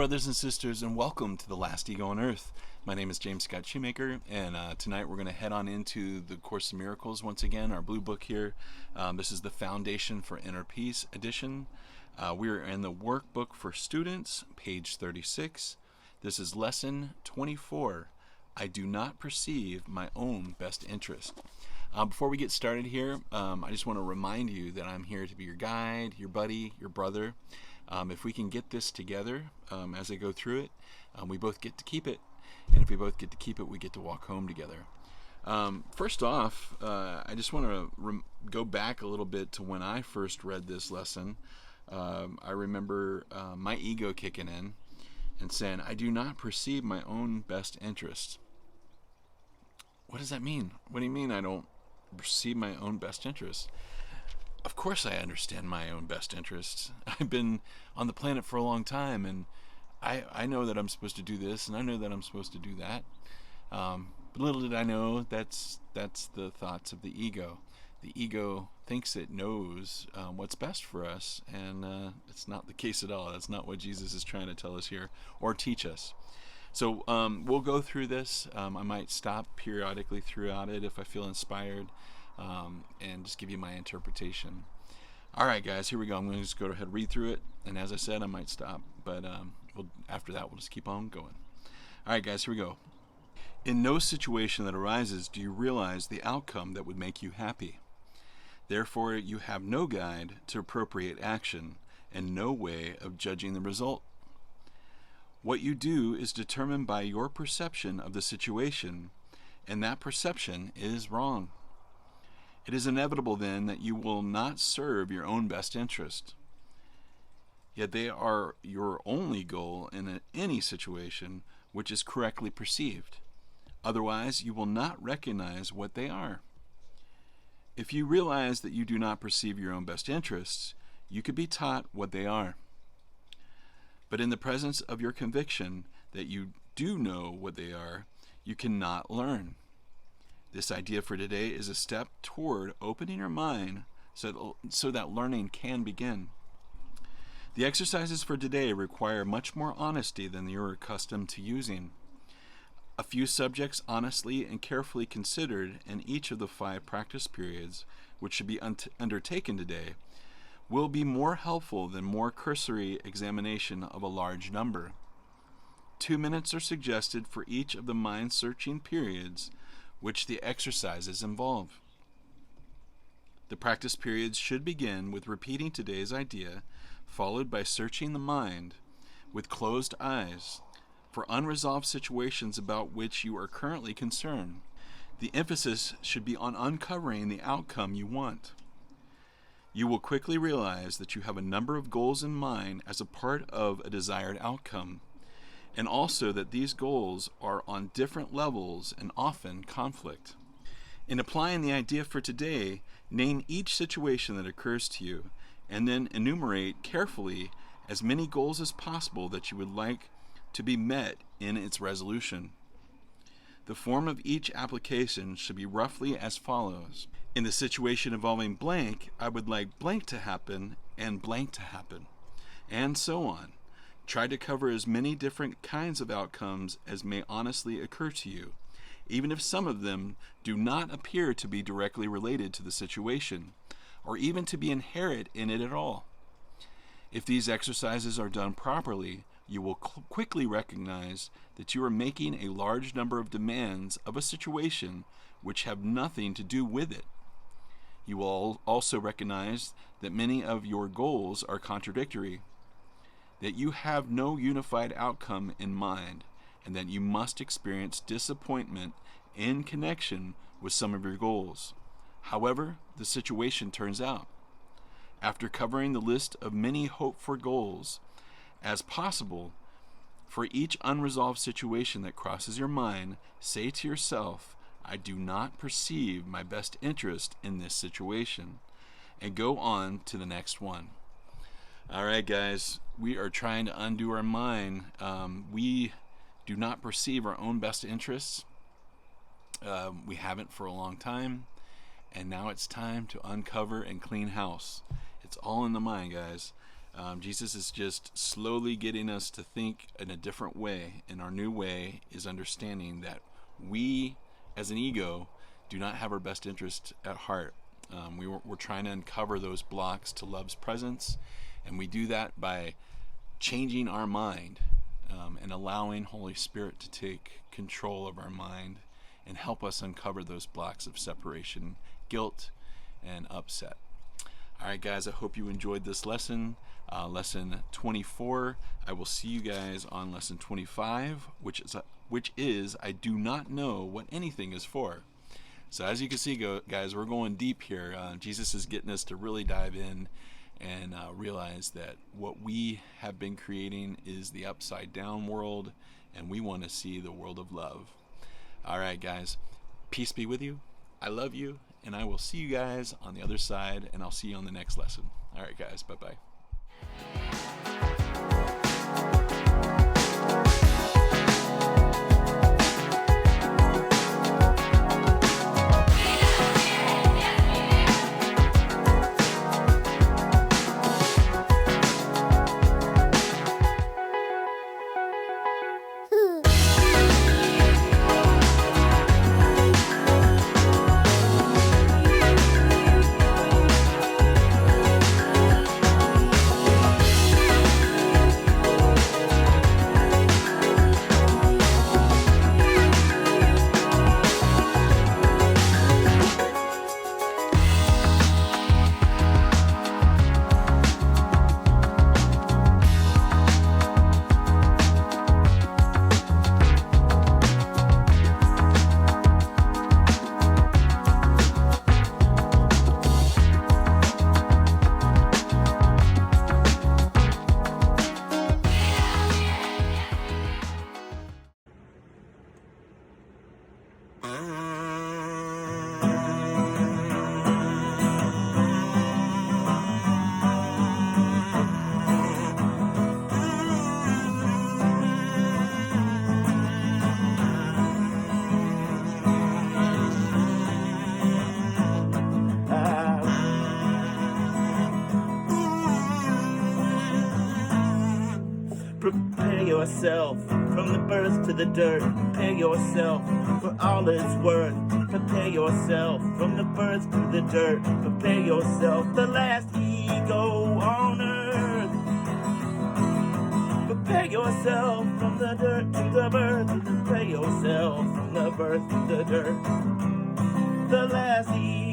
brothers and sisters, and welcome to The Last Ego on Earth. My name is James Scott Shoemaker, and tonight we're going to head on into the Course in Miracles once again, our blue book here. This is the Foundation for Inner Peace edition. We're in the Workbook for Students, page 36. This is lesson 24. I do not perceive my own best interest. Before we get started here, I just want to remind you that I'm here to be your guide, your buddy, your brother. If we can get this together as I go through it, we both get to keep it. And if we both get to keep it, we get to walk home together. First off, I just want to go back a little bit to when I first read this lesson. I remember my ego kicking in and saying, I do not perceive my own best interest. What does that mean? What do you mean I don't perceive my own best interest? Of course I understand my own best interests. I've been on the planet for a long time, and I know that I'm supposed to do this, and I know that I'm supposed to do that. But little did I know that's the thoughts of the ego. The ego thinks it knows what's best for us, and it's not the case at all. That's not what Jesus is trying to tell us here or teach us. So we'll go through this. I might stop periodically throughout it if I feel inspired. And just give you my interpretation. All right, guys, here we go. I'm going to just go ahead and read through it. And as I said, I might stop. But after that, we'll just keep on going. All right, guys, here we go. In no situation that arises do you realize the outcome that would make you happy. Therefore, you have no guide to appropriate action and no way of judging the result. What you do is determined by your perception of the situation, and that perception is wrong. It is inevitable, then, that you will not serve your own best interest. Yet they are your only goal in any situation which is correctly perceived. Otherwise, you will not recognize what they are. If you realize that you do not perceive your own best interests, you could be taught what they are. But in the presence of your conviction that you do know what they are, you cannot learn. This idea for today is a step toward opening your mind so that learning can begin. The exercises for today require much more honesty than you're accustomed to using. A few subjects honestly and carefully considered in each of the 5 practice periods, which should be undertaken today, will be more helpful than more cursory examination of a large number. 2 minutes are suggested for each of the mind-searching periods which the exercises involve. The practice periods should begin with repeating today's idea, followed by searching the mind with closed eyes for unresolved situations about which you are currently concerned. The emphasis should be on uncovering the outcome you want. You will quickly realize that you have a number of goals in mind as a part of a desired outcome, and also that these goals are on different levels and often conflict. In applying the idea for today, name each situation that occurs to you, and then enumerate carefully as many goals as possible that you would like to be met in its resolution. The form of each application should be roughly as follows. In the situation involving blank, I would like blank to happen, and so on. Try to cover as many different kinds of outcomes as may honestly occur to you, even if some of them do not appear to be directly related to the situation, or even to be inherent in it at all. If these exercises are done properly, you will quickly recognize that you are making a large number of demands of a situation which have nothing to do with it. You will also recognize that many of your goals are contradictory, that you have no unified outcome in mind, and that you must experience disappointment in connection with some of your goals. However, the situation turns out. After covering the list of many hoped-for goals as possible, for each unresolved situation that crosses your mind, say to yourself, I do not perceive my best interest in this situation, and go on to the next one. All right, guys, we are trying to undo our mind. We do not perceive our own best interests. We haven't for a long time, and now it's time to uncover and clean house. It's all in the mind, guys. Jesus is just slowly getting us to think in a different way, and our new way is understanding that we, as an ego, do not have our best interest at heart. We're trying to uncover those blocks to love's presence, and we do that by changing our mind and allowing Holy Spirit to take control of our mind and help us uncover those blocks of separation, guilt, and upset. All right, guys, I hope you enjoyed this lesson, lesson 24. I will see you guys on lesson 25, which is I do not know what anything is for. So as you can see, guys, we're going deep here. Jesus is getting us to really dive in and realize that what we have been creating is the upside down world, and we want to see the world of love. All right, guys, peace be with you. I love you, and I will see you guys on the other side, and I'll see you on the next lesson. All right, guys, bye-bye. Prepare yourself from the birth to the dirt. Prepare yourself for all it's worth. Prepare yourself from the birth to the dirt. Prepare yourself, the last ego on earth. Prepare yourself from the dirt to the birth. Prepare yourself from the birth to the dirt. The last ego.